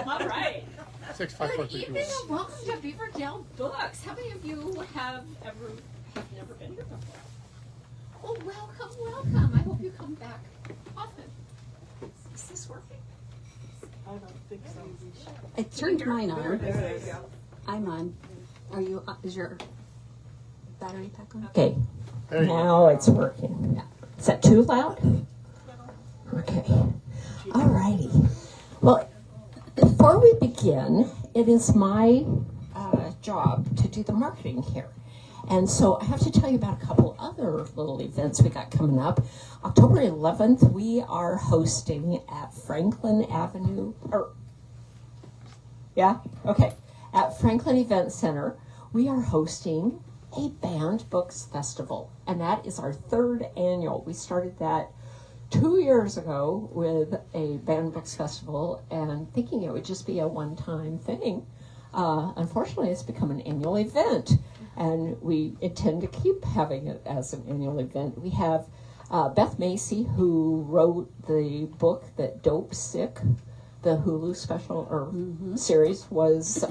All right. 6, 5, 4, Good 3, 2, evening 1. and welcome to Beaverdale Books. How many of you have never been here before? Well, welcome. I hope you come back often. Is this working? I don't think so. I turned mine on. There it is. I'm on. Are you? Is your battery pack on? Okay. There you go. Now it's working. Yeah. Is that too loud? Okay. All righty. Well, before we begin, it is my job to do the marketing here. And so I have to tell you about a couple other little events we got coming up. October 11th, we are hosting at Franklin Avenue, at Franklin Event Center, we are hosting a banned books festival. And that is our 3rd annual. We started that 2 years ago with a banned books festival and thinking it would just be a one-time thing. Unfortunately, it's become an annual event, and we intend to keep having it as an annual event. We have Beth Macy, who wrote the book that Dope Sick, the Hulu special or series, was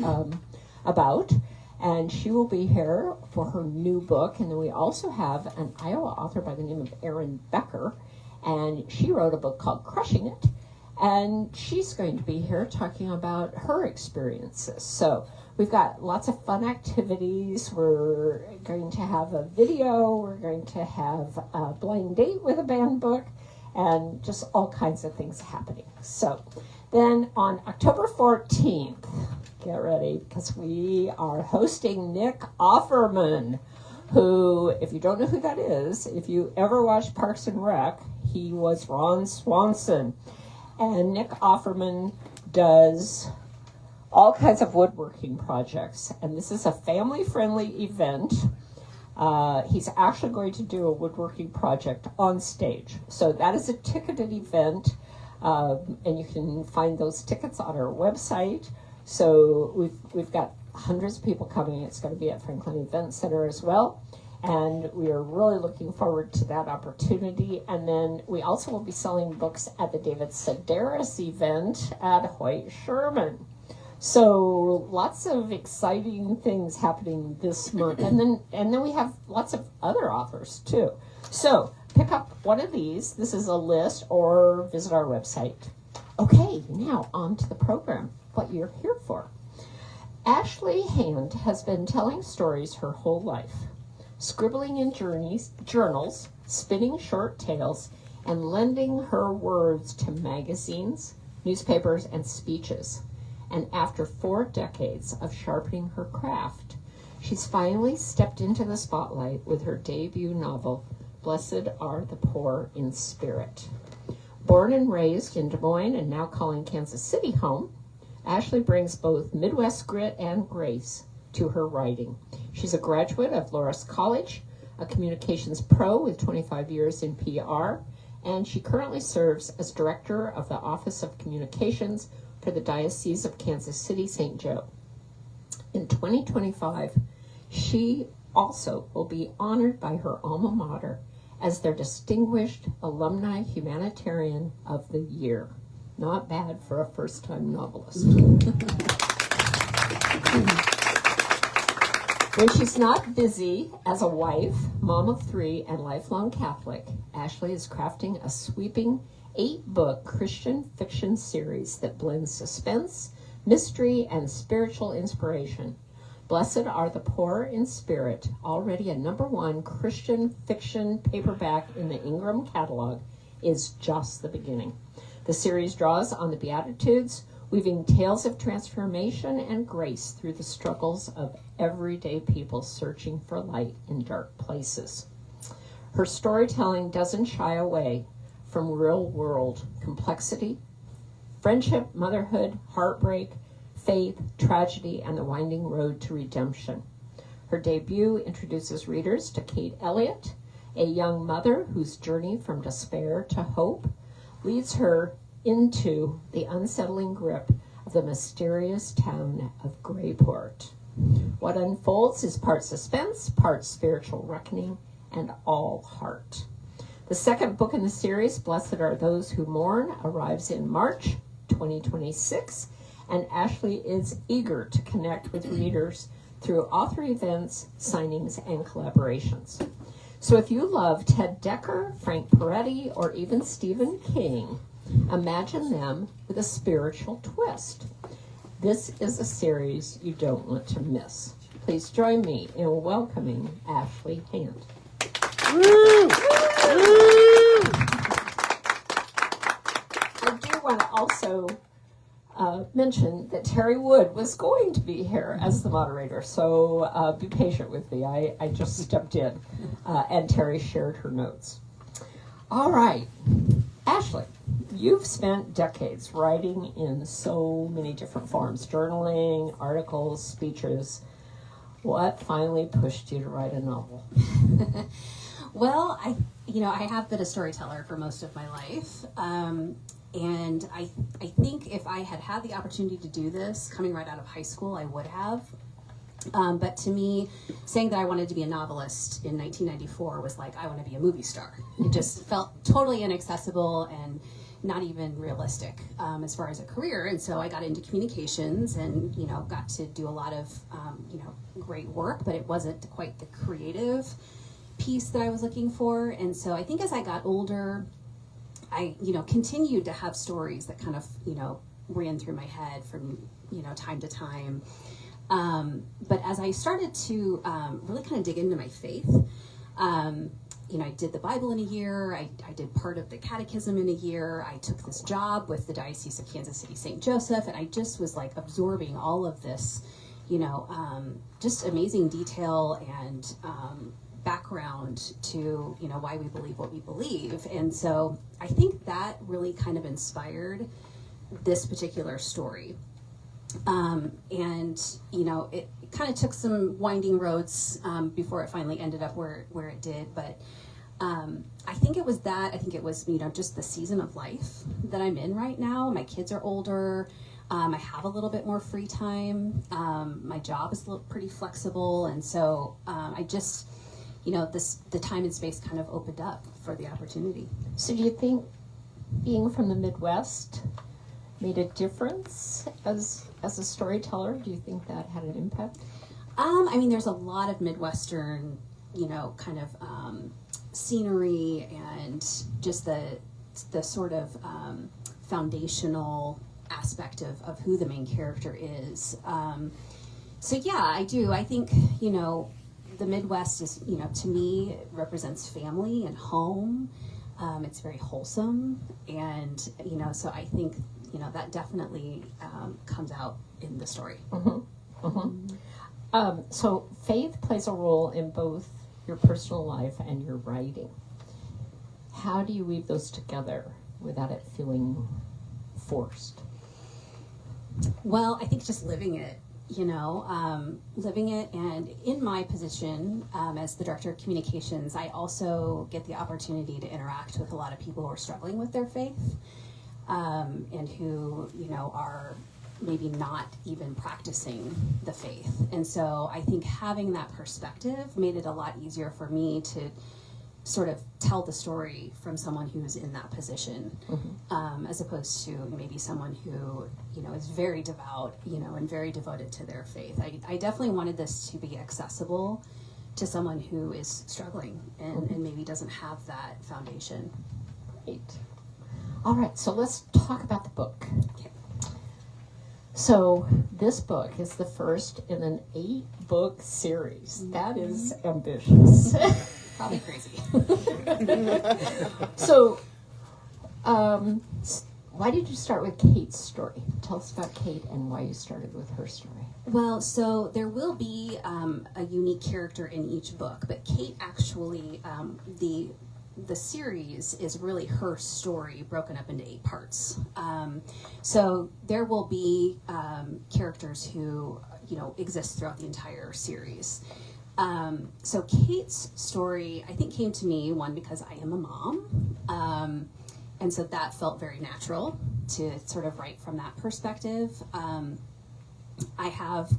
about, and she will be here for her new book. And then we also have an Iowa author by the name of Erin Becker, and she wrote a book called Crushing It, and she's going to be here talking about her experiences. So we've got lots of fun activities. We're going to have a video. We're going to have a blind date with a banned book, and just all kinds of things happening. So then on October 14th, get ready, because we are hosting Nick Offerman, who, if you don't know who that is, if you ever watched Parks and Rec, he was Ron Swanson. And Nick Offerman does all kinds of woodworking projects. And this is a family-friendly event. He's actually going to do a woodworking project on stage. So that is a ticketed event. And you can find those tickets on our website. So we've got hundreds of people coming. It's going to be at Franklin Event Center as well. And we are really looking forward to that opportunity. And then we also will be selling books at the David Sedaris event at Hoyt Sherman. So lots of exciting things happening this month. And then we have lots of other authors too. So pick up one of these. This is a list, or visit our website. Okay, now on to the program, what you're here for. Ashlie Hand has been telling stories her whole life, scribbling in journals, spinning short tales, and lending her words to magazines, newspapers, and speeches. And after 4 decades of sharpening her craft, she's finally stepped into the spotlight with her debut novel, Blessed Are the Poor in Spirit. Born and raised in Des Moines and now calling Kansas City home, Ashlie brings both Midwest grit and grace to her writing. She's a graduate of Loras College, a communications pro with 25 years in PR, and she currently serves as director of the Office of Communications for the Diocese of Kansas City, St. Joe. In 2025, she also will be honored by her alma mater as their Distinguished Alumni Humanitarian of the Year. Not bad for a first-time novelist. When she's not busy as a wife, mom of 3, and lifelong Catholic, Ashlie is crafting a sweeping 8-book Christian fiction series that blends suspense, mystery, and spiritual inspiration. Blessed Are the Poor in Spirit, already a #1 Christian fiction paperback in the Ingram catalog, is just the beginning. The series draws on the Beatitudes, weaving tales of transformation and grace through the struggles of everyday people searching for light in dark places. Her storytelling doesn't shy away from real-world complexity, friendship, motherhood, heartbreak, faith, tragedy, and the winding road to redemption. Her debut introduces readers to Cate Elliot, a young mother whose journey from despair to hope leads her into the unsettling grip of the mysterious town of Graypourt. What unfolds is part suspense, part spiritual reckoning, and all heart. The second book in the series, Blessed Are Those Who Mourn, arrives in March 2026, and Ashlie is eager to connect with readers through author events, signings, and collaborations. So if you love Ted Decker, Frank Peretti, or even Stephen King, imagine them with a spiritual twist. This is a series you don't want to miss. Please join me in welcoming Ashlie Hand. I do want to also mention that Terry Wood was going to be here as the moderator, so be patient with me. I just stepped in, and Terry shared her notes. All right, Ashlie, you've spent decades writing in so many different forms, journaling, articles, speeches. What finally pushed you to write a novel? Well, I have been a storyteller for most of my life. And I think if I had had the opportunity to do this coming right out of high school, I would have. But to me, saying that I wanted to be a novelist in 1994 was like, I want to be a movie star. It just felt totally inaccessible and not even realistic as far as a career. And so I got into communications and, got to do a lot of, great work, but it wasn't quite the creative piece that I was looking for. And so I think as I got older, I, continued to have stories that kind of, ran through my head from, time to time. But as I started to really kind of dig into my faith, I did the Bible in a year. I did part of the catechism in a year. I took this job with the Diocese of Kansas City, St. Joseph, and I just was like absorbing all of this, just amazing detail and background to why we believe what we believe. And so I think that really kind of inspired this particular story. And it kind of took some winding roads before it finally ended up where it did, but I think it was just the season of life that I'm in right now. My kids are older. I have a little bit more free time. My job is pretty flexible, and so I just the time and space kind of opened up for the opportunity. So do you think being from the Midwest made a difference as a storyteller? Do you think that had an impact? There's a lot of Midwestern, kind of scenery and just the sort of foundational aspect of who the main character is. So yeah, I do. I think, the Midwest is, to me, it represents family and home. It's very wholesome. And, so I think, that definitely comes out in the story. Mm-hmm. Mm-hmm. So faith plays a role in both your personal life and your writing. How do you weave those together without it feeling forced? Well, I think just living it. Living it, and in my position as the director of communications, I also get the opportunity to interact with a lot of people who are struggling with their faith, and who, are maybe not even practicing the faith. And so I think having that perspective made it a lot easier for me to sort of tell the story from someone who's in that position, mm-hmm. As opposed to maybe someone who, is very devout, and very devoted to their faith. I definitely wanted this to be accessible to someone who is struggling and, mm-hmm. and maybe doesn't have that foundation. Great. All right, so let's talk about the book. Okay. So this book is the first in an 8-book series. Mm-hmm. That is ambitious. Probably crazy. So, why did you start with Kate's story? Tell us about Cate and why you started with her story. Well, so there will be a unique character in each book, but Cate actually, the series is really her story broken up into 8 parts. So there will be characters who, exist throughout the entire series. So Kate's story, I think, came to me, one, because I am a mom, and so that felt very natural to sort of write from that perspective.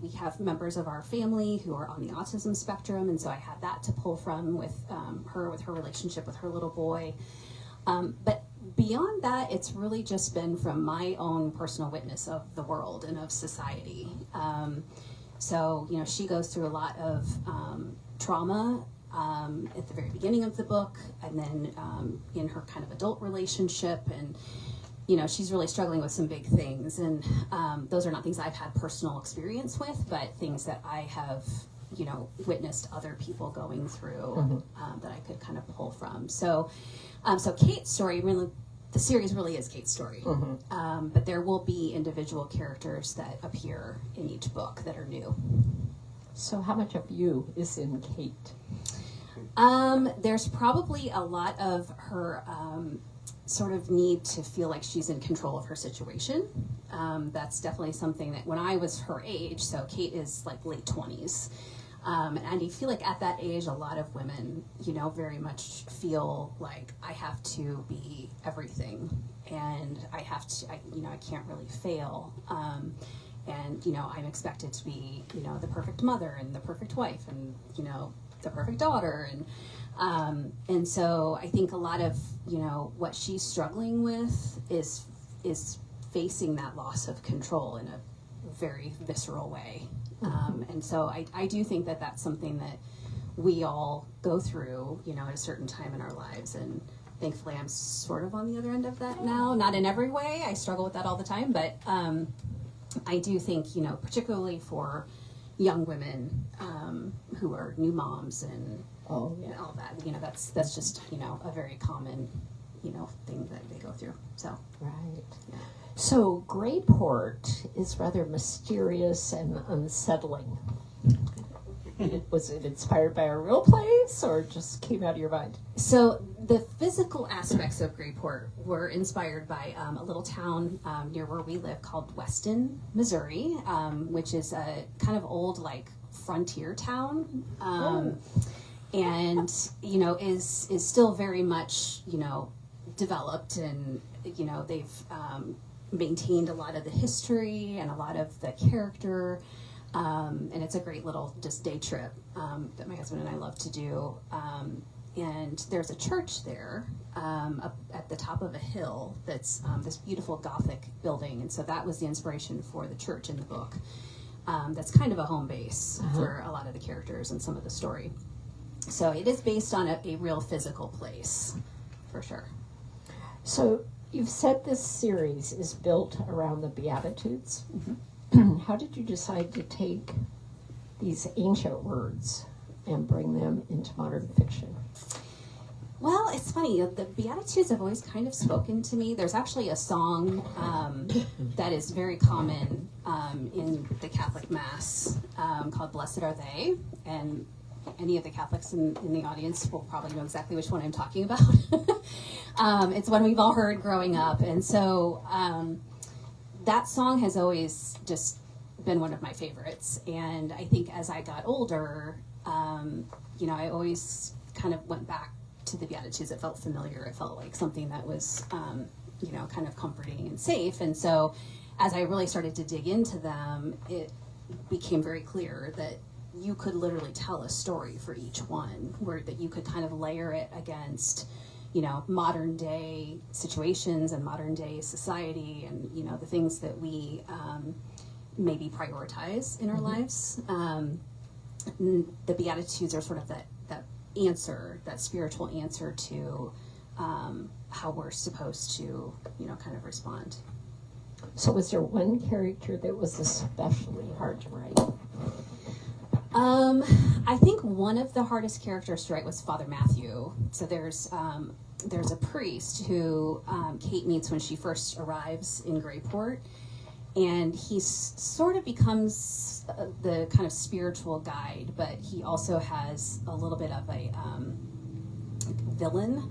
We have members of our family who are on the autism spectrum, and so I had that to pull from with her relationship with her little boy. But beyond that, it's really just been from my own personal witness of the world and of society. So, she goes through a lot of trauma at the very beginning of the book, and then in her kind of adult relationship, and she's really struggling with some big things, and those are not things I've had personal experience with, but things that I have witnessed other people going through, that I could kind of pull from. So Kate's story, really, the series really is Kate's story, but there will be individual characters that appear in each book that are new. So how much of you is in Kate? There's probably a lot of her sort of need to feel like she's in control of her situation. That's definitely something that when I was her age, so Kate is like late 20s, and I feel like at that age, a lot of women, very much feel like I have to be everything, and I have to, I can't really fail. And, I'm expected to be, the perfect mother and the perfect wife and, the perfect daughter. And so I think a lot of, what she's struggling with is facing that loss of control in a very visceral way. And so I do think that that's something that we all go through, at a certain time in our lives. And thankfully I'm sort of on the other end of that now. Not in every way. I struggle with that all the time. But I do think, particularly for young women who are new moms and all that, that's just, a very common, thing that they go through. So, Right. yeah. So Graypourt is rather mysterious and unsettling. Was it inspired by a real place or just came out of your mind? So the physical aspects of Grayport were inspired by a little town near where we live called Weston, Missouri, which is a kind of old frontier town, and is still very much developed, and they've maintained a lot of the history and a lot of the character. And it's a great little just day trip that my husband and I love to do. And there's a church there up at the top of a hill that's this beautiful Gothic building. And so that was the inspiration for the church in the book. That's kind of a home base for a lot of the characters and some of the story. So it is based on a real physical place, for sure. So you've said this series is built around the Beatitudes. How did you decide to take these ancient words and bring them into modern fiction? Well, it's funny. The Beatitudes have always kind of spoken to me. There's actually a song that is very common in the Catholic Mass called Blessed Are They. And any of the Catholics in the audience will probably know exactly which one I'm talking about. It's one we've all heard growing up. And so that song has always just been one of my favorites. And I think as I got older, I always kind of went back to the Beatitudes. It felt familiar. It felt like something that was, kind of comforting and safe. And so as I really started to dig into them, it became very clear that you could literally tell a story for each one, where that you could kind of layer it against modern day situations and modern day society and, the things that we maybe prioritize in our lives. The Beatitudes are sort of that answer, that spiritual answer to how we're supposed to, kind of respond. So was there one character that was especially hard to write? I think one of the hardest characters to write was Father Matthew. So there's a priest who Kate meets when she first arrives in Grayport, and he sort of becomes the kind of spiritual guide, but he also has a little bit of a villain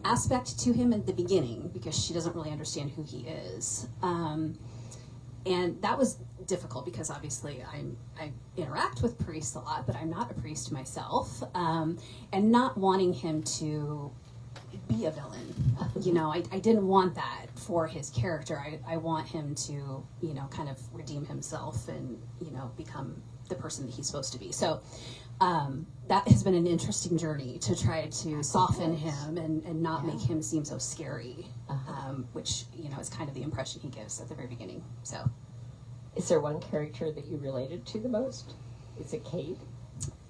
aspect to him at the beginning because she doesn't really understand who he is. And that was difficult because obviously I interact with priests a lot, but I'm not a priest myself. And not wanting him to be a villain. You know, I didn't want that for his character. I want him to, you know, kind of redeem himself and, you know, become the person that he's supposed to be. So that has been an interesting journey to try to soften him and not make him seem so scary, which, you know, is kind of the impression he gives at the very beginning. So, is there one character that you related to the most? Is it Cate?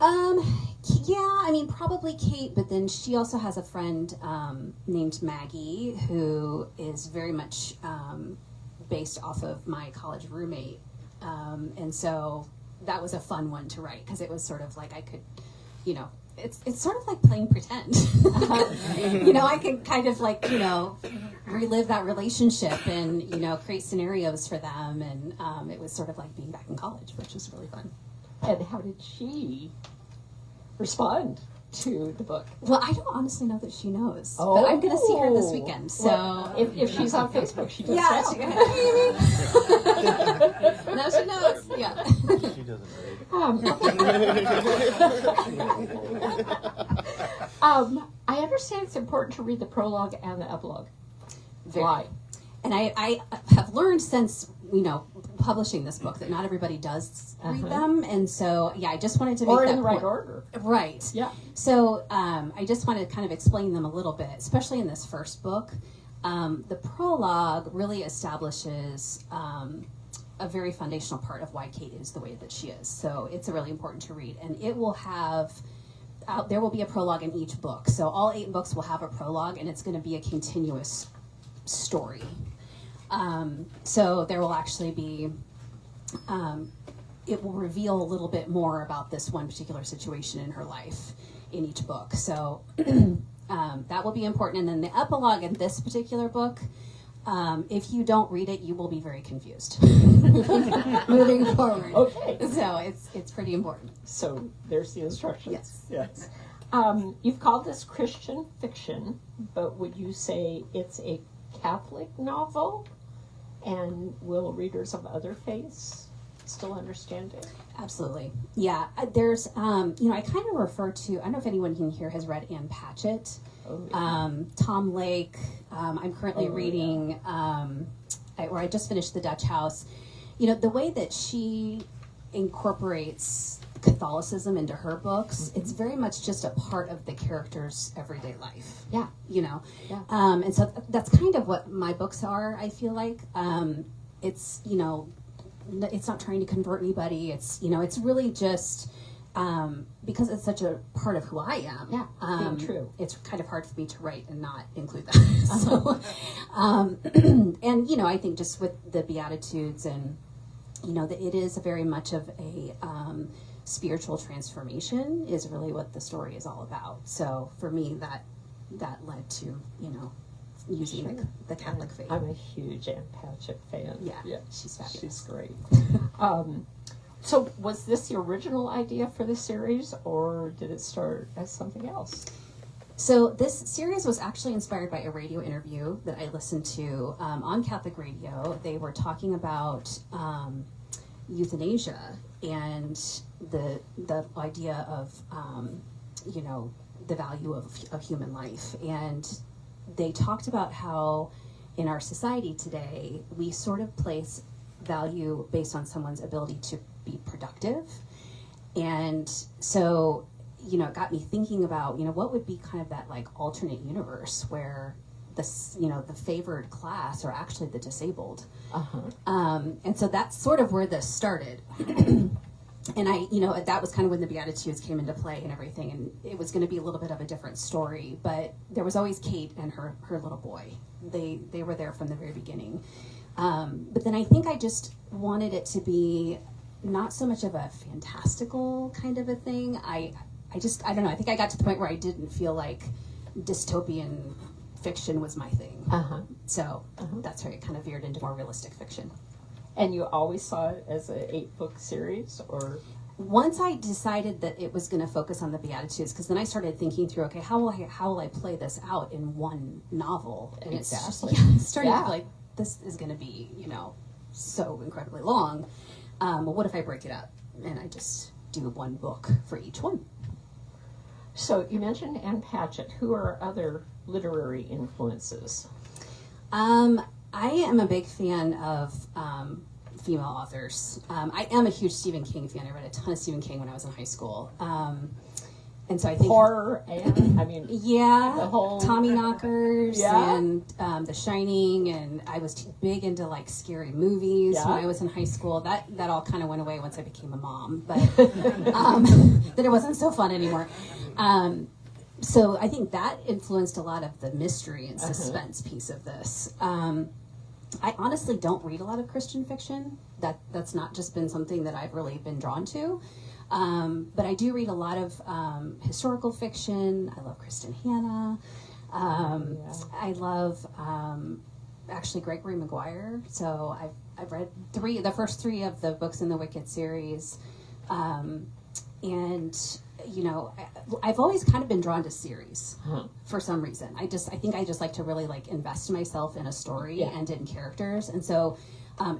Yeah, I mean, probably Cate, but then she also has a friend named Maggie who is very much based off of my college roommate. And so that was a fun one to write because it was sort of like I could, you know, it's sort of like playing pretend. You know, I could kind of like, you know, relive that relationship and, you know, create scenarios for them. And it was sort of like being back in college, which was really fun. And how did she respond to the book? Well, I don't honestly know that she knows, but I'm going to see her this weekend. So well, if she's on Facebook, she does. Yeah, know. now she knows. Yeah. She doesn't read. I understand it's important to read the prologue and the epilogue. Why? And I have learned since, you know, publishing this book that not everybody does read them, and so yeah, I just wanted to make or that in the right point. order. Right. Yeah. So I just wanted to kind of explain them a little bit, especially in this first book. The prologue really establishes a very foundational part of why Cate is the way that she is. So it's really important to read, and it will have. There will be a prologue in each book. So all 8 books will have a prologue, and it's going to be a continuous story. So there will actually be, it will reveal a little bit more about this one particular situation in her life in each book. So that will be important. And then the epilogue in this particular book, if you don't read it, you will be very confused moving forward. Okay. So it's pretty important. So there's the instructions. Yes. Yes. You've called this Christian fiction, but would you say it's a Catholic novel? And will readers of other faiths still understand it? Absolutely. Yeah. There's, you know, I kind of refer to, I don't know if anyone in here has read Ann Patchett. Oh, yeah. Tom Lake. I'm currently reading, or I just finished The Dutch House. You know, the way that she incorporates Catholicism into her books, it's very much just a part of the character's everyday life. Yeah. You know? Yeah. And so that's kind of what my books are, I feel like. It's, you know, it's not trying to convert anybody. It's, you know, it's really just, because it's such a part of who I am. Yeah, being true. It's kind of hard for me to write and not include that. So, and, you know, I think just with the Beatitudes and, you know, that it is very much of a spiritual transformation is really what the story is all about. So for me, that led to, you know, using the Catholic faith. I'm a huge Ann Patchett fan. Yeah, she's fabulous. She's great. So was this the original idea for the series, or did it start as something else? So this series was actually inspired by a radio interview that I listened to on Catholic radio. They were talking about euthanasia and the idea of you know, the value of human life. And they talked about how in our society today we sort of place value based on someone's ability to be productive. And so, you know, it got me thinking about, you know, what would be kind of that like alternate universe where this, you know, the favored class are actually the disabled. And so that's sort of where this started. And I, you know, that was kind of when the Beatitudes came into play and everything, and it was going to be a little bit of a different story, but there was always Cate and her little boy. They were there from the very beginning. But then I think I just wanted it to be not so much of a fantastical kind of a thing. I don't know, I think I got to the point where I didn't feel like dystopian fiction was my thing. So that's where it kind of veered into more realistic fiction. And you always saw it as an 8-book series, or? Once I decided that it was going to focus on the Beatitudes, because then I started thinking through, okay, how will I play this out in one novel? And Exactly. It's starting to feel like this is going to be, you know, so incredibly long. Well, what if I break it up and I just do one book for each one? So you mentioned Ann Patchett. Who are other literary influences? I am a big fan of female authors. I am a huge Stephen King fan. I read a ton of Stephen King when I was in high school. And so I think Horror and, I mean, yeah, the whole Tommyknockers Yeah. and The Shining, and I was big into like scary movies Yeah. when I was in high school. That all kind of went away once I became a mom, but then it wasn't so fun anymore. So I think that influenced a lot of the mystery and suspense piece of this. I honestly don't read a lot of Christian fiction. That's not just been something that I've really been drawn to. But I do read a lot of historical fiction. I love Kristen Hanna. I love actually Gregory Maguire. So I've read the first three of the books in the Wicked series, and you know I've always kind of been drawn to series for some reason. I think I just like to really like invest myself in a story and in characters, and so.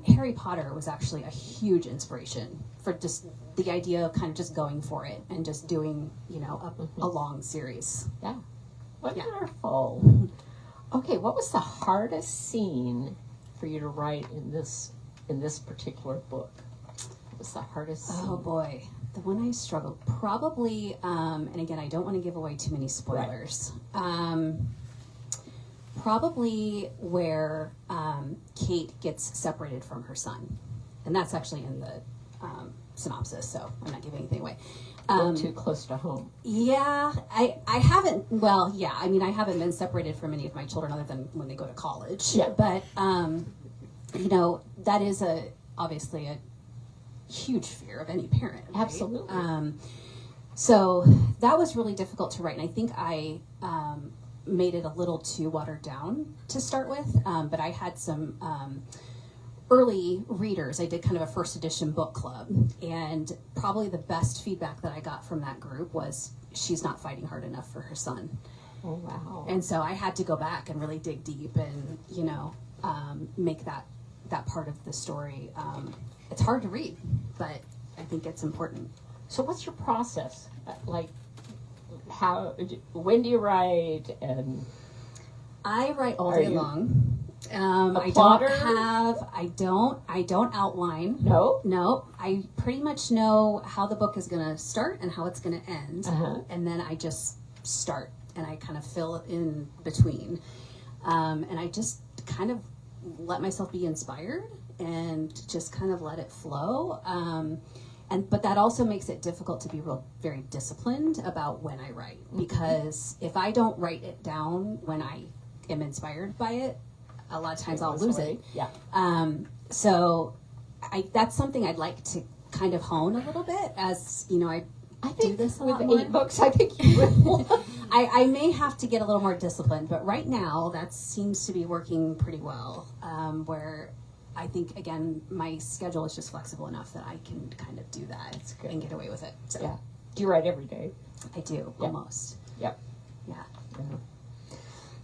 Harry Potter was actually a huge inspiration for just the idea of kind of just going for it and just doing, you know, a long series. Yeah. Wonderful. Okay, what was the hardest scene for you to write in this particular book? What was the hardest scene? Oh boy, the one I struggled probably, and again, I don't want to give away too many spoilers. Right. Probably where Cate gets separated from her son, and that's actually in the synopsis, so I'm not giving anything away. Too close to home. Yeah, I haven't. Well, yeah, I mean, I haven't been separated from any of my children other than when they go to college. Yeah. But you know, that is obviously a huge fear of any parent. Right? Absolutely. So that was really difficult to write, and I think I made it a little too watered down to start with, but I had some early readers. I did kind of a first edition book club, and probably the best feedback that I got from that group was she's not fighting hard enough for her son. Oh, wow. And so I had to go back and really dig deep and, you know, make that part of the story. It's hard to read, but I think it's important. So what's your process? Like, when do you write? And I write all day long. I don't outline. No. I pretty much know how the book is going to start and how it's going to end. And then I just start and I kind of fill in between. And I just kind of let myself be inspired and just kind of let it flow. But that also makes it difficult to be very disciplined about when I write, because if I don't write it down when I am inspired by it, a lot of times I'll lose it. Yeah. So that's something I'd like to kind of hone a little bit as, you know, I do this a lot more. With 8 books, I think you will. I may have to get a little more disciplined, but right now that seems to be working pretty well, where I think, again, my schedule is just flexible enough that I can kind of do that and get away with it. So. Yeah. Do you write every day? I do, almost. Yep. Yeah.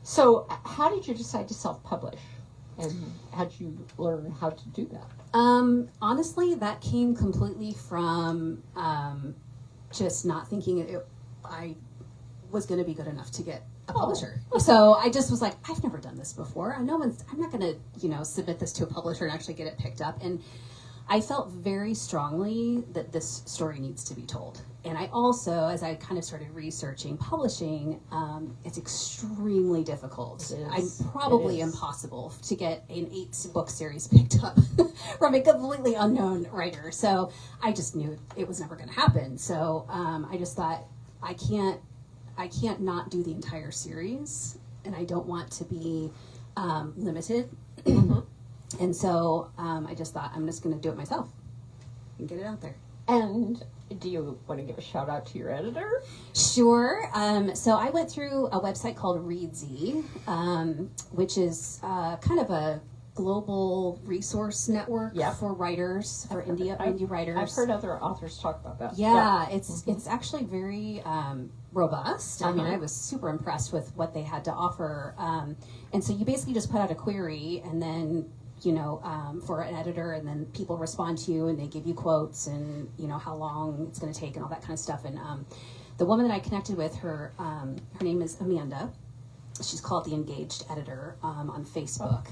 So how did you decide to self-publish? And how did you learn how to do that? Honestly, that came completely from just not thinking I was going to be good enough to get a publisher. So I just was like, I've never done this before. I'm not going to, you know, submit this to a publisher and actually get it picked up. And I felt very strongly that this story needs to be told. And I also, as I kind of started researching publishing, it's extremely difficult. Probably impossible to get an 8-book series picked up from a completely unknown writer. So I just knew it was never going to happen. So I just thought, I can't not do the entire series, and I don't want to be limited. And so I just thought, I'm just going to do it myself and get it out there. And do you want to give a shout out to your editor? Sure. So I went through a website called Readsy, which is kind of a global resource network for writers, for indie writers. I've heard other authors talk about that. Yeah, it's actually very robust. I mean, I was super impressed with what they had to offer. And so you basically just put out a query, and then, you know, for an editor, and then people respond to you, and they give you quotes, and, you know, how long it's going to take and all that kind of stuff. And the woman that I connected with, her name is Amanda, she's called the Engaged Editor on Facebook.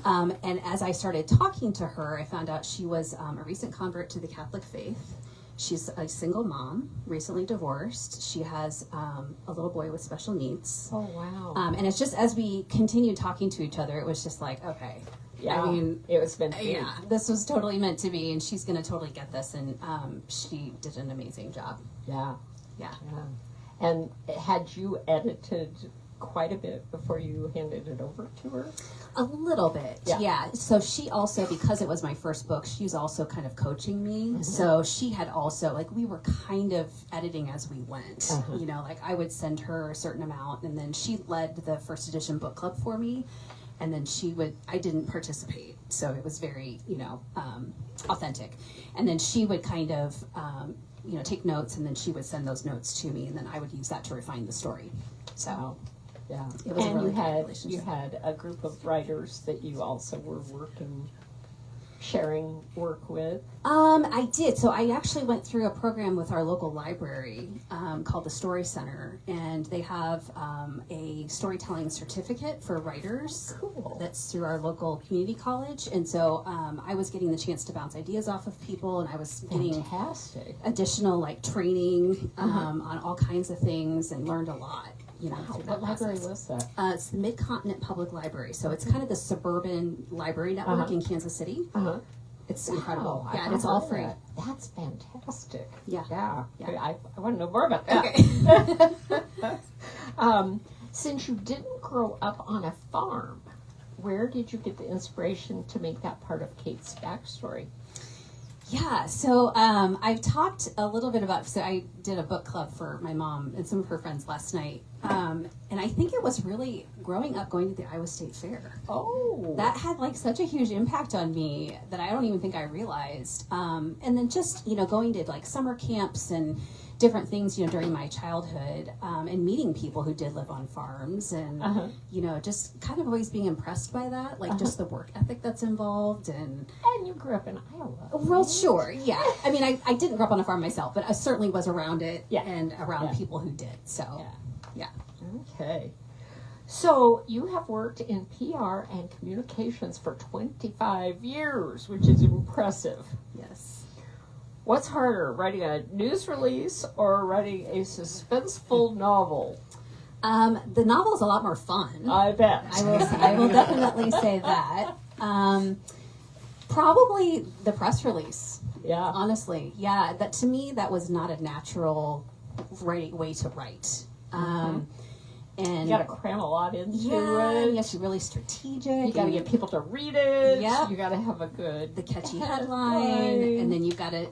And as I started talking to her, I found out she was a recent convert to the Catholic faith. She's a single mom, recently divorced. She has a little boy with special needs. Oh, wow. And it's just as we continued talking to each other, it was just like, okay. Yeah, I mean, it was meant to be. Yeah, this was totally meant to be, and she's going to totally get this. And she did an amazing job. Yeah. Yeah. Yeah. And had you edited quite a bit before you handed it over to her? A little bit, yeah. So she also, because it was my first book, she was also kind of coaching me. Mm-hmm. So she had also, like, we were kind of editing as we went. Uh-huh. You know, like I would send her a certain amount, and then she led the first edition book club for me. And then I didn't participate. So it was very, authentic. And then she would kind of, take notes, and then she would send those notes to me, and then I would use that to refine the story. So, yeah. It was and a really good relationship. You had a group of writers that you also were sharing work with? I did. So I actually went through a program with our local library called the Story Center, and they have a storytelling certificate for writers. Cool. That's through our local community college. And so I was getting the chance to bounce ideas off of people, and I was getting fantastic additional training on all kinds of things, and learned a lot. Wow. What library was that? It's the Mid-Continent Public Library. So it's kind of the suburban library network in Kansas City. It's incredible. Yeah, and it's all free. That's fantastic. Yeah. I want to know more about that. Okay. Since you didn't grow up on a farm, where did you get the inspiration to make that part of Cate's backstory? Yeah, so I've talked a little bit about, so I did a book club for my mom and some of her friends last night. And I think it was really growing up going to the Iowa State Fair. Oh. That had such a huge impact on me that I don't even think I realized. And then just, going to summer camps and different things, during my childhood, and meeting people who did live on farms, and, just kind of always being impressed by that, just the work ethic that's involved. And you grew up in Iowa. Well, sure, yeah. I mean, I didn't grow up on a farm myself, but I certainly was around it and around people who did. So, yeah. Okay. So you have worked in PR and communications for 25 years, which is impressive. Yes. What's harder, writing a news release or writing a suspenseful novel? The novel is a lot more fun. I bet. I will definitely say that. Probably the press release. Yeah. Honestly. Yeah. That, to me, that was not a natural way to write. And you got to cram a lot into it. You have to be really strategic. You got to get people to read it. Yeah. You got to have a catchy headline, and then you've got to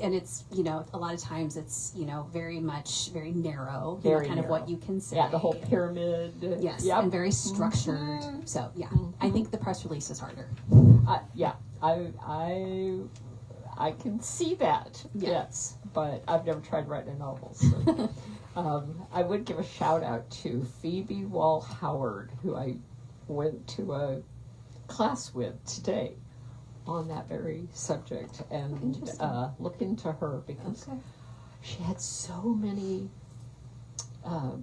and it's a lot of times it's very narrow, very kind narrow. of what you can say. Yeah, the whole pyramid. Yes, and very structured. So I think the press release is harder. I can see that. Yeah. Yes, but I've never tried writing a novel. So. I would give a shout out to Phoebe Wall-Howard, who I went to a class with today on that very subject, and look into her because she had so many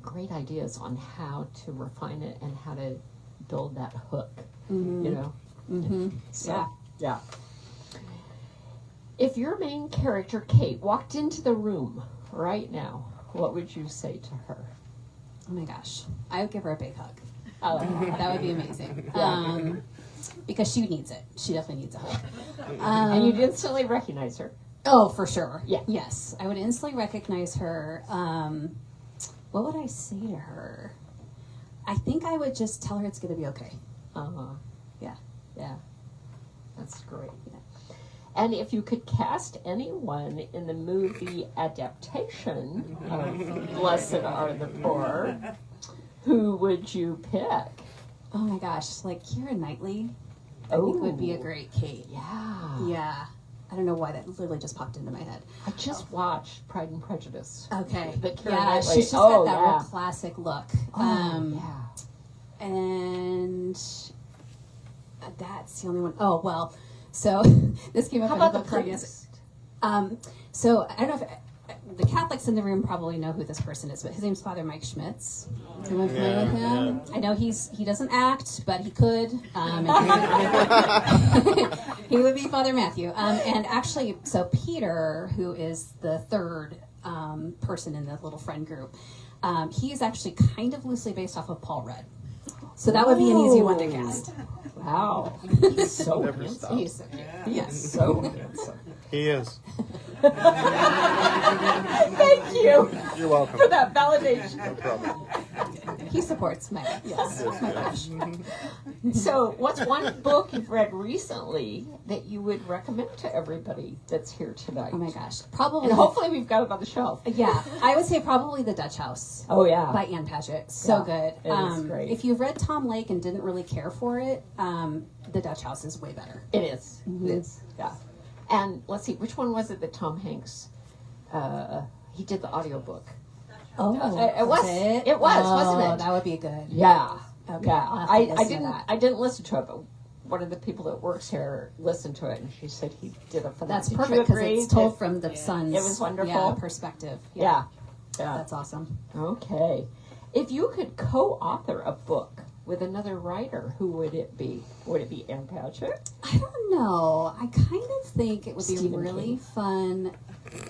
great ideas on how to refine it and how to build that hook, So, yeah. If your main character, Kate, walked into the room right now, what would you say to her? Oh my gosh. I would give her a big hug. Oh, that would be amazing. Because she needs it. She definitely needs a hug. And you'd instantly recognize her. Oh, for sure. Yeah. Yes. I would instantly recognize her. What would I say to her? I think I would just tell her it's going to be okay. Yeah. That's great. Yeah. And if you could cast anyone in the movie adaptation of Blessed Are the Poor, who would you pick? Oh my gosh, Keira Knightley, I think would be a great Kate. Yeah. Yeah. I don't know why that literally just popped into my head. I just watched Pride and Prejudice. Okay. Knightley. She's just got that real classic look. And that's the only one. Oh, well. So this came up in a book club yesterday. So I don't know if the Catholics in the room probably know who this person is, but his name's Father Mike Schmitz. Anyone familiar with him? I know he doesn't act, but he could. And he would be Father Matthew. And actually, so Peter, who is the third person in the little friend group, he is actually kind of loosely based off of Paul Rudd. So that would be an easy one to cast. Wow. He's so handsome. He's so cute. Yes, so handsome. He is. Thank you You're welcome. for that validation. No problem. He supports my push. So, what's one book you've read recently that you would recommend to everybody that's here tonight? Oh my gosh, probably. And hopefully we've got it on the shelf. Yeah, I would say probably The Dutch House. Oh yeah, By Ann Patchett. So Yeah, good. it is great. If you've read Tom Lake and didn't really care for it, The Dutch House is way better. it is. It is. Yeah. And let's see, which one was it that Tom Hanks? He did the audiobook. Oh, It was. It was, wasn't it? That would be good. Yeah. Okay, Yeah. I'll have to I listen to didn't. that. I didn't listen to it, but one of the people that works here listened to it, and she said he did a phenomenal. That's Did you perfect because agree it's told that- from the son's It was wonderful. perspective. Yeah. Yeah. That's awesome. Okay. If you could co-author a book with another writer, who would it be? Would it be Ann Patchett? I don't know. I kind of think it would be Stephen really King. fun.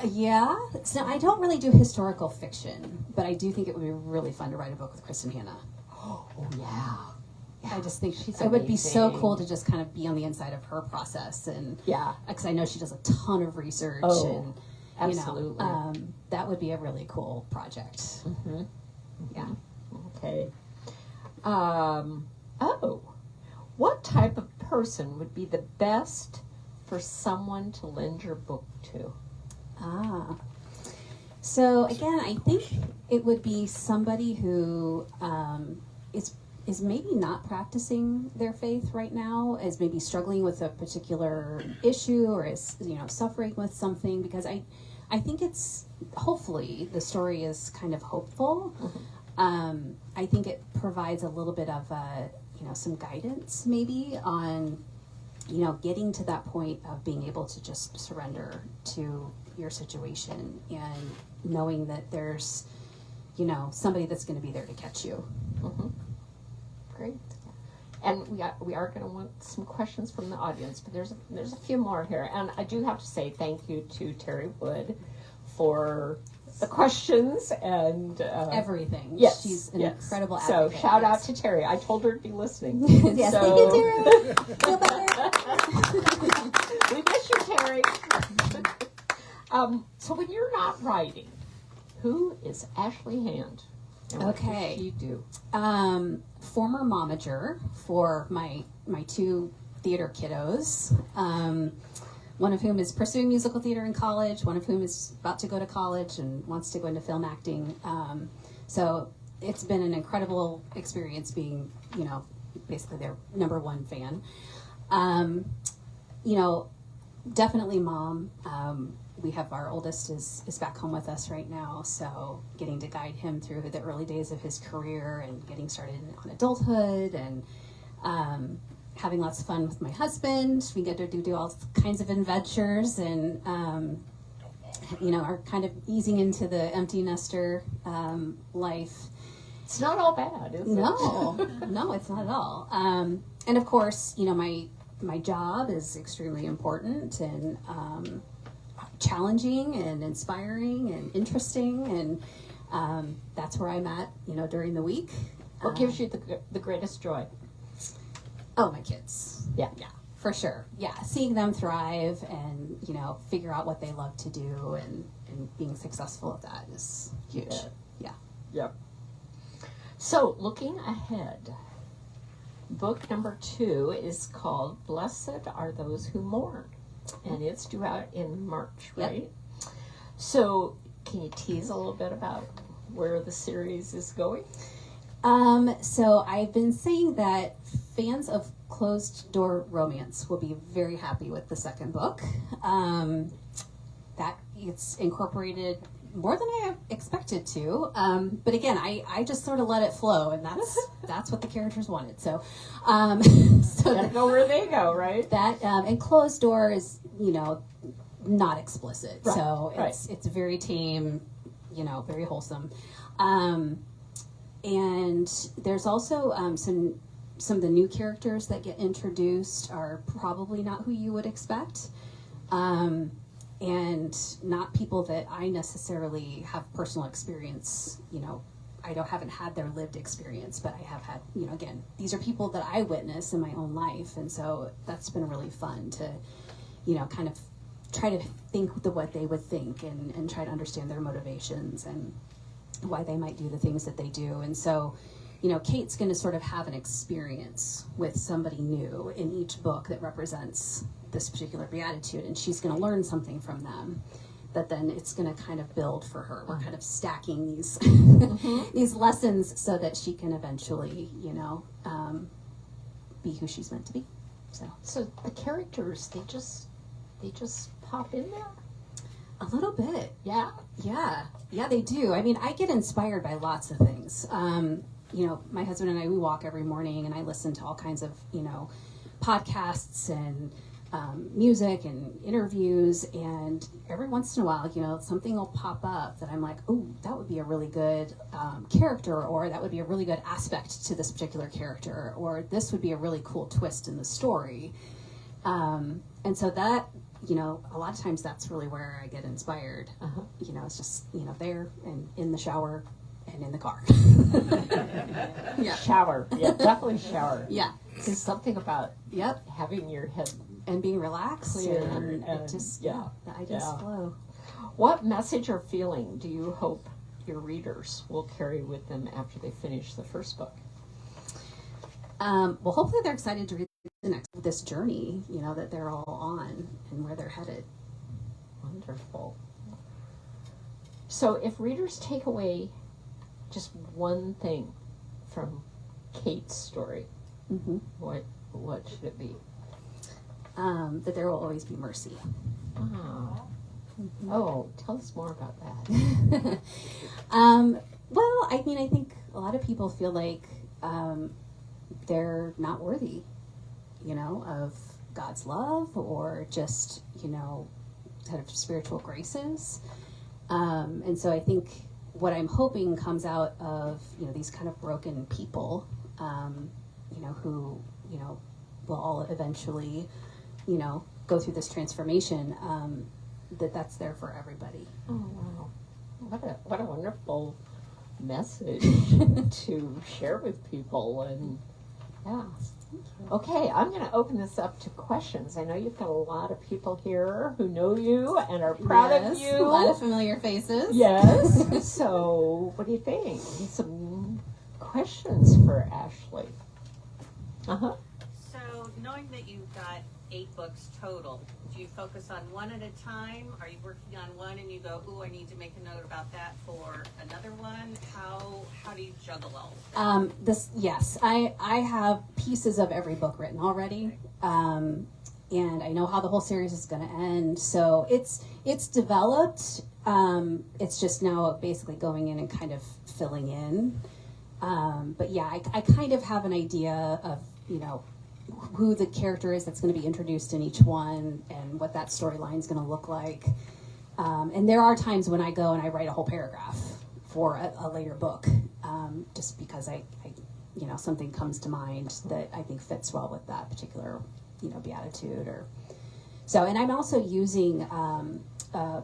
Yeah. So I don't really do historical fiction, but I do think it would be really fun to write a book with Kristen Hanna. Oh yeah. I just think She's it would be so amazing. cool to just kind of be on the inside of her process, and Yeah. because I know she does a ton of research. Oh, and absolutely. that would be a really cool project. Mm-hmm. Yeah. Okay. What type of person would be the best for someone to lend your book to? So again, I think it would be somebody who is maybe not practicing their faith right now, is maybe struggling with a particular issue, or is suffering with something. Because I think it's, hopefully the story is kind of hopeful. I think it provides a little bit of some guidance maybe on getting to that point of being able to just surrender to your situation, and knowing that there's somebody that's going to be there to catch you. Mm-hmm. Great. And we are going to want some questions from the audience, but there's a few more here, and I do have to say thank you to Terry Wood for the questions and Everything. Yes, She's an yes. incredible So advocate. shout out to Terry. I told her to be listening. Yes, So- thank you, Terry. Feel better. We miss you, Terry. So when you're not writing, who is Ashlie Hand? And what Okay. does she do? Former momager for my two theater kiddos. One of whom is pursuing musical theater in college, one of whom is about to go to college and wants to go into film acting. So it's been an incredible experience being, basically their number one fan. Definitely mom. We have our oldest is back home with us right now, so getting to guide him through the early days of his career and getting started on adulthood, and having lots of fun with my husband. We get to do all kinds of adventures, and are kind of easing into the empty nester life. It's not all bad, is it? No, it's not at all. And of course, my job is extremely important and challenging and inspiring and interesting, and that's where I'm at, during the week. What gives you the greatest joy? Oh, my kids. Yeah. Yeah, for sure. Yeah, seeing them thrive and, figure out what they love to do, and being successful at that is huge. Yeah. Yep. So, looking ahead, book number 2 is called Blessed Are Those Who Mourn, and it's due out in March, Yep. right? So, can you tease a little bit about where the series is going? So I've been saying that fans of closed door romance will be very happy with the second book. That it's incorporated more than I expected to. But again, I just sort of let it flow, and that's what the characters wanted. So, so Gotta go where they go, right? that and closed door is not explicit. Right, So right. it's very tame, very wholesome. And there's also some of the new characters that get introduced are probably not who you would expect. And not people that I necessarily have personal experience, haven't had their lived experience, but I have had, again, these are people that I witness in my own life. And so that's been really fun to, kind of try to think what they would think and try to understand their motivations and why they might do the things that they do. And so, Kate's going to sort of have an experience with somebody new in each book that represents this particular beatitude, and she's going to learn something from them that then it's going to kind of build for her. We're kind of stacking these these lessons so that she can eventually, be who she's meant to be. So the characters, they just pop in there? A little bit. Yeah. Yeah, they do. I mean, I get inspired by lots of things. My husband and I, we walk every morning, and I listen to all kinds of, podcasts and music and interviews, and every once in a while, something will pop up that I'm like, oh, that would be a really good character, or that would be a really good aspect to this particular character, or this would be a really cool twist in the story. And so that, a lot of times that's really where I get inspired. It's just, there and in the shower and in the car. Yeah. Shower. Yeah, definitely shower. Yeah. There's something about having your head and being relaxed clear and it just I just flow. What message or feeling do you hope your readers will carry with them after they finish the first book? Well, hopefully they're excited to read this journey, that they're all on and where they're headed. Wonderful. So if readers take away just one thing from Kate's story, what should it be? That there will always be mercy. Oh, tell us more about that. Well, I mean, I think a lot of people feel like they're not worthy, of God's love or just, kind of spiritual graces. And so I think what I'm hoping comes out of, these kind of broken people, who, will all eventually, go through this transformation, that's there for everybody. Oh, wow. What a wonderful message to share with people. And yeah. Okay, I'm going to open this up to questions. I know you've got a lot of people here who know you and are proud of you. A lot of familiar faces. Yes. So, what do you think? Some questions for Ashlie. So, knowing that you've got 8 books total, do you focus on one at a time? Are you working on one and you go, ooh, I need to make a note about that for another one? How do you juggle all of that? Yes, I have pieces of every book written already, and I know how the whole series is going to end. So it's developed. It's just now basically going in and kind of filling in. But yeah, I kind of have an idea of who the character is that's going to be introduced in each one and what that storyline is going to look like. And there are times when I go and I write a whole paragraph for a later book, just because I something comes to mind that I think fits well with that particular, beatitude or so. And I'm also using a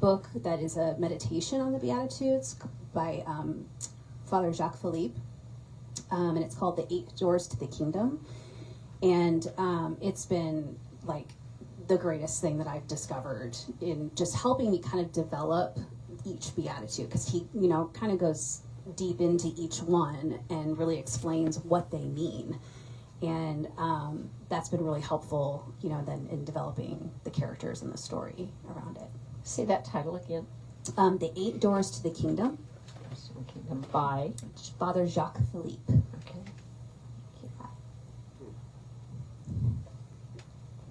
book that is a meditation on the Beatitudes by Father Jacques Philippe, and it's called The 8 Doors to the Kingdom. And it's been like the greatest thing that I've discovered in just helping me kind of develop each beatitude, because he, kind of goes deep into each one and really explains what they mean. And that's been really helpful, then in developing the characters and the story around it. Say that title again. The 8 Doors to the Kingdom. By Father Jacques Philippe. Okay.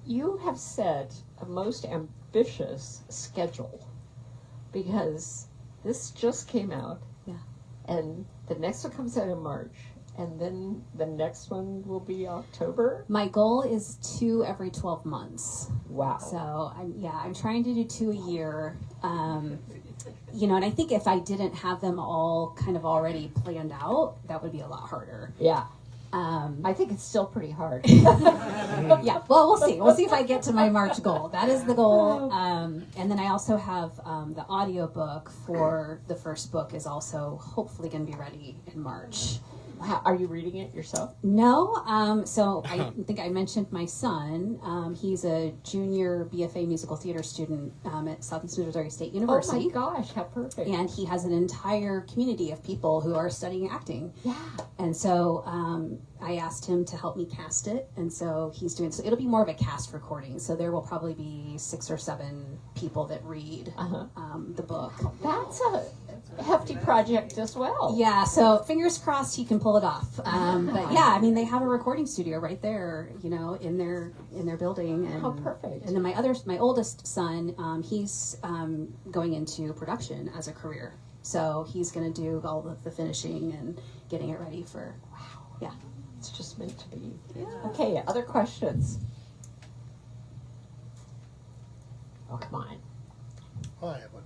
You have set a most ambitious schedule, because this just came out, Yeah. and the next one comes out in March, And then the next one will be October? My goal is 2 every 12 months. Wow. So I'm trying to do 2 a year. And I think if I didn't have them all kind of already planned out, that would be a lot harder. Yeah. I think it's still pretty hard. Yeah, well, we'll see. We'll see if I get to my March goal. That is the goal. And then I also have the audiobook for the first book is also hopefully going to be ready in March. Are you reading it yourself? No. So I think I mentioned my son. He's a junior BFA musical theater student at Southeast Missouri State University. Oh my gosh, how perfect. And he has an entire community of people who are studying acting. Yeah. And so I asked him to help me cast it. And so he's doing, so it'll be more of a cast recording. So there will probably be 6 or 7 people that read the book. That's a hefty project as well. Yeah, so fingers crossed he can pull it off. But yeah, I mean, they have a recording studio right there, in their building. And, How perfect. And then my oldest son, he's going into production as a career. So he's going to do all of the finishing and getting it ready for, yeah. It's just meant to be. Yeah. Okay, other questions? Oh, come on. Well, I have one.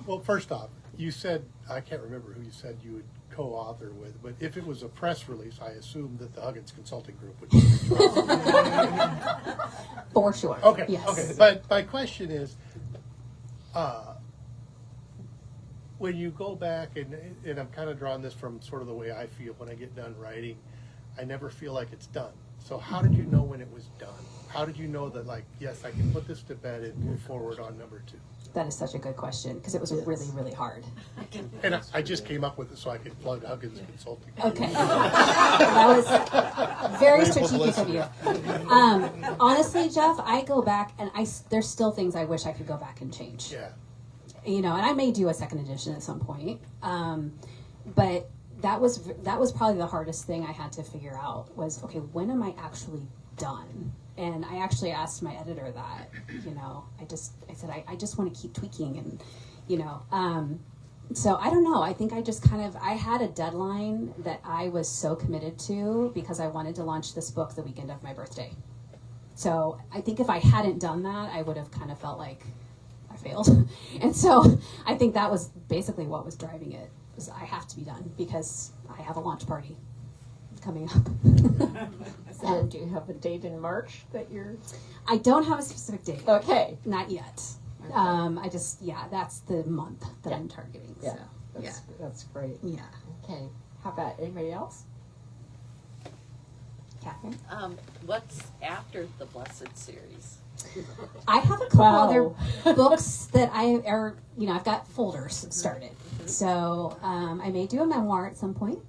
Well, first off, you said, I can't remember who you said you would co-author with, but if it was a press release, I assumed that the Huggins Consulting Group would be For sure. Okay, Yes. okay. But my question is, when you go back, and I'm kind of drawing this from sort of the way I feel when I get done writing, I never feel like it's done. So how did you know when it was done? How did you know that, like, yes, I can put this to bed and move forward on number 2? That is such a good question because it was really, really hard. And I just came up with it so I could plug Huggins Consulting. Okay. That was very strategic of you. Honestly, Jeff, I go back and there's still things I wish I could go back and change. Yeah. And I may do a second edition at some point. But that was probably the hardest thing I had to figure out was, okay, when am I actually done? And I actually asked my editor that, I said, I just want to keep tweaking and, so I don't know. I think I just I had a deadline that I was so committed to because I wanted to launch this book the weekend of my birthday. So I think if I hadn't done that, I would have kind of felt like I failed. And so I think that was basically what was driving it. Was I have to be done because I have a launch party coming up. And do you have a date in March that you're... I don't have a specific date. Okay. Not yet. That's the month that I'm targeting. Yeah. So, That's great. yeah. Okay. How about anybody else? Catherine? What's after the Blessed series? I have a couple Wow. other books that I've got folders started. So I may do a memoir at some point.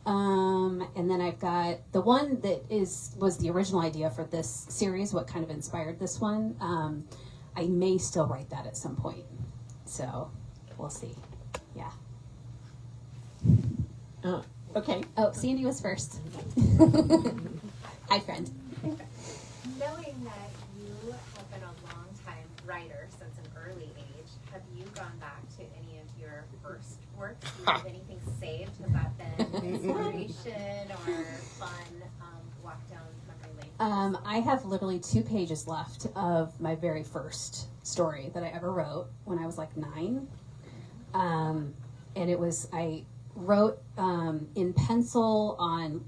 And then I've got the one that was the original idea for this series, what kind of inspired this one. I may still write that at some point. So we'll see. Yeah. Okay. Oh, Sandy was first. Hi, friend. Knowing that you have been a long-time writer since an early age, have you gone back to any of your first works? Do you have anything saved? Has that been inspiration or fun walk down memory lane? I have literally 2 pages left of my very first story that I ever wrote when I was like 9. And I wrote in pencil on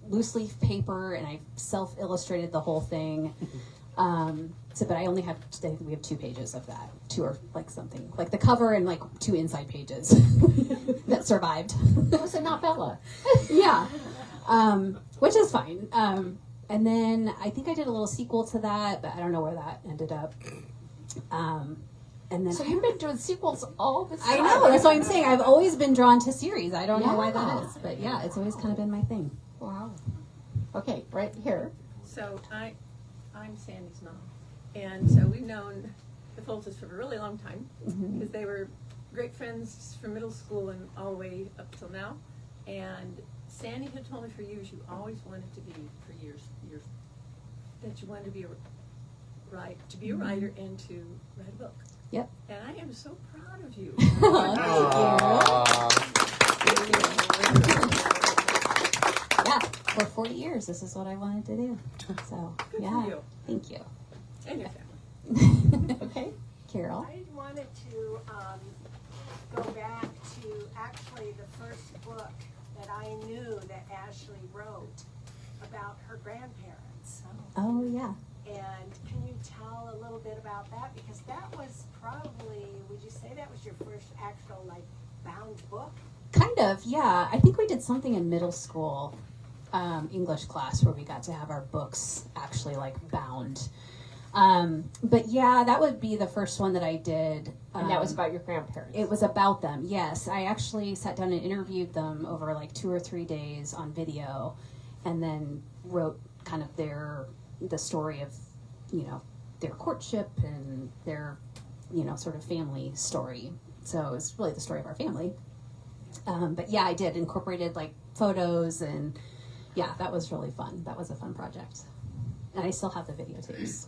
loose leaf paper, and I self-illustrated the whole thing. But I only have, I think we have 2 pages of that. 2 or like something. Like the cover and like 2 inside pages that survived. It was a novella. Yeah. Which is fine. And then I think I did a little sequel to that, but I don't know where that ended up. And then So you've been doing sequels all the I time. know, that's what I'm saying. I've always been drawn to series. I don't know why Yeah. that is. But yeah, it's always kind of been my thing. Wow. Okay, right here. So I'm Sandy's mom, and so we've known the Fultons for a really long time because they were great friends from middle school and all the way up till now. And Sandy had told me for years you always wanted to be, for years, that you wanted to be a writer and to write a book. Yep. And I am so proud of you. for 40 years, this is what I wanted to do. So, Good yeah. for you. Thank you. And your family. Okay, Carol. I wanted to go back to actually the first book that I knew that Ashlie wrote about her grandparents. Oh, yeah. And can you tell a little bit about that? Because that was probably, would you say that was your first actual, like, bound book? Kind of, yeah. I think we did something in middle school English class where we got to have our books actually, like, bound. But yeah, that would be the first one that I did. And that was about your grandparents. It was about them, yes. I actually sat down and interviewed them over like 2 or 3 days on video, and then wrote kind of the story of, you know, their courtship and their, you know, sort of family story. So it was really the story of our family. But yeah, I did incorporated like photos, and yeah, that was really fun. That was a fun project. And I still have the videotapes.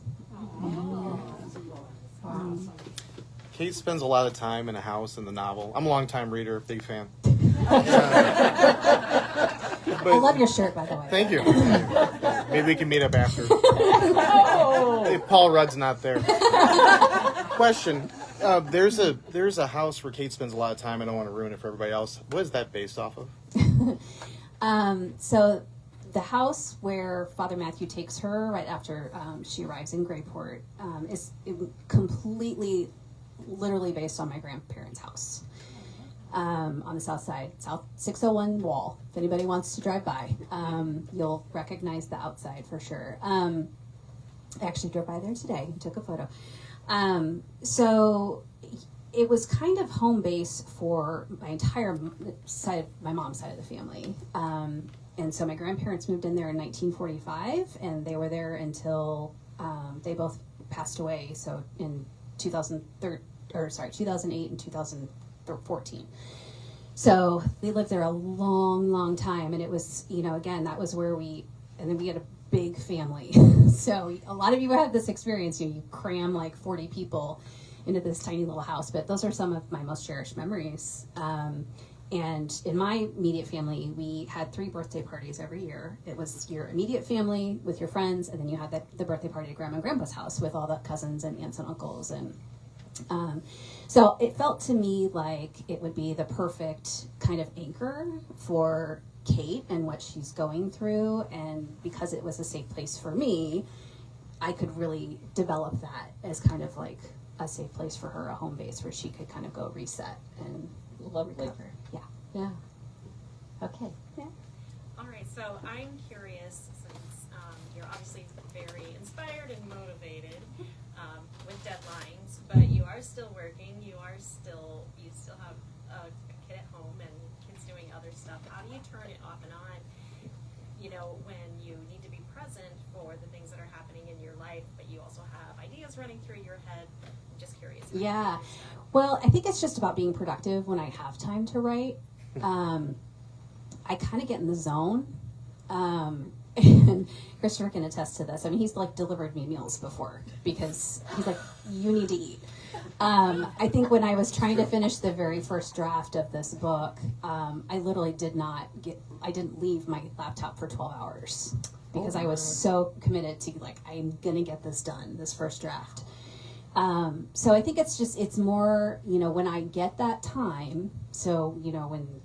Kate spends a lot of time in a house in the novel. I'm a longtime reader, big fan. I love your shirt, by the way. Thank you. Maybe we can meet up after. Oh! If Paul Rudd's not there. Question. There's a house where Kate spends a lot of time. I don't want to ruin it for everybody else. What is that based off of? So the house where Father Matthew takes her right after she arrives in Graypourt is completely, literally based on my grandparents' house on the south side, South 601 Wall. If anybody wants to drive by, you'll recognize the outside for sure. I actually drove by there today and took a photo. So it was kind of home base for my entire side, my mom's side of the family. And so my grandparents moved in there in 1945, and they were there until they both passed away. So in 2008 and 2014. So they lived there a long, long time, and it was, you know, again, that was where and then we had a big family. So a lot of you have this experience, you cram like 40 people into this tiny little house, but those are some of my most cherished memories. And in my immediate family, we had 3 birthday parties every year. It was your immediate family with your friends, and then you had the birthday party at Grandma and Grandpa's house with all the cousins and aunts and uncles. And so it felt to me like it would be the perfect kind of anchor for Kate and what she's going through. And because it was a safe place for me, I could really develop that as kind of like a safe place for her, a home base where she could kind of go reset and Lovely. recover. Yeah. Yeah. Okay. Yeah. All right, so I'm curious, since you're obviously very inspired and motivated with deadlines, but you are still working, you still have a kid at home and kids doing other stuff. How do you turn it off and on, you know, when you need to be present for the things that are happening in your life, but you also have ideas running through your head? I'm just curious. Yeah. Well, I think it's just about being productive when I have time to write. I kind of get in the zone. And Christopher can attest to this. I mean, he's like delivered me meals before because he's like, you need to eat. I think when I was trying to finish the very first draft of this book, I literally I didn't leave my laptop for 12 hours because I was so committed to like, I'm going to get this done, this first draft. So I think it's more, you know, when I get that time, so, you know, when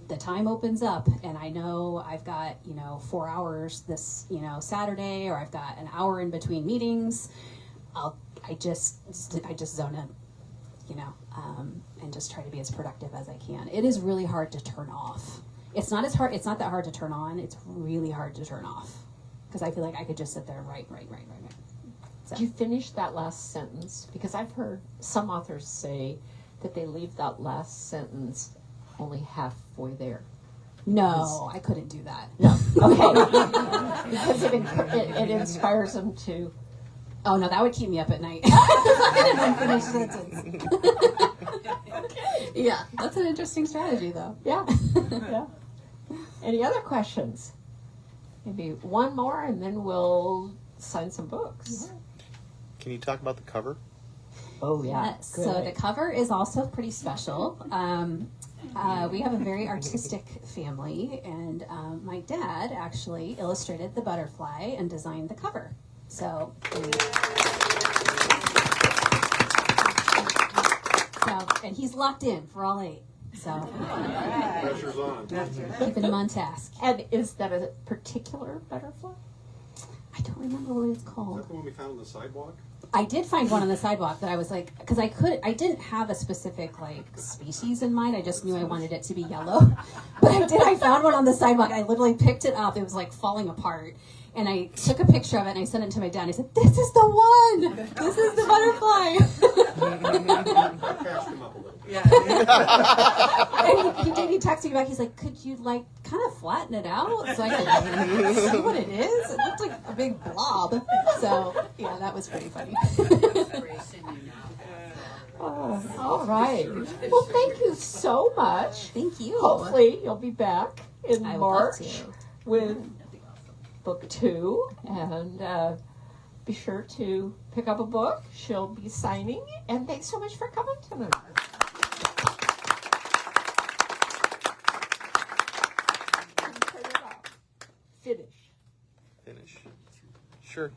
the time opens up and I know I've got, you know, 4 hours this, you know, Saturday, or I've got an hour in between meetings, I just zone in, you know, and just try to be as productive as I can. It is really hard to turn off. It's not that hard to turn on. It's really hard to turn off because I feel like I could just sit there and write. So. Did you finish that last sentence? Because I've heard some authors say that they leave that last sentence only halfway there. No, I couldn't do that. No. Okay. Because it inspires them to. Oh no, that would keep me up at night. Unfinished sentence. Yeah, that's an interesting strategy, though. Yeah. Yeah. Any other questions? Maybe one more, and then we'll sign some books. Can you talk about the cover? Oh yeah. Yes. So the cover is also pretty special. We have a very artistic family, and my dad actually illustrated the butterfly and designed the cover. So, and he's locked in for all 8. So, Pressure's on. keeping him on task. And is that a particular butterfly? I don't remember what it's Is called. that the one we found on the sidewalk? I did find one on the sidewalk that I was like, because I didn't have a specific like species in mind. I just knew I wanted it to be yellow. But I found one on the sidewalk. I literally picked it up. It was like falling apart. And I took a picture of it and I sent it to my dad. And I said, "This is the one. This is the butterfly." Catch them up a little. And he did. He texted me back. He's like, "Could you like kind of flatten it out so I can see what it is?" It looked like a big blob. So yeah, that was pretty funny. All right. Well, thank you so much. Thank you. Hopefully, you'll be back in I would love March to. with book 2, and be sure to pick up a book. She'll be signing, and thanks so much for coming tonight.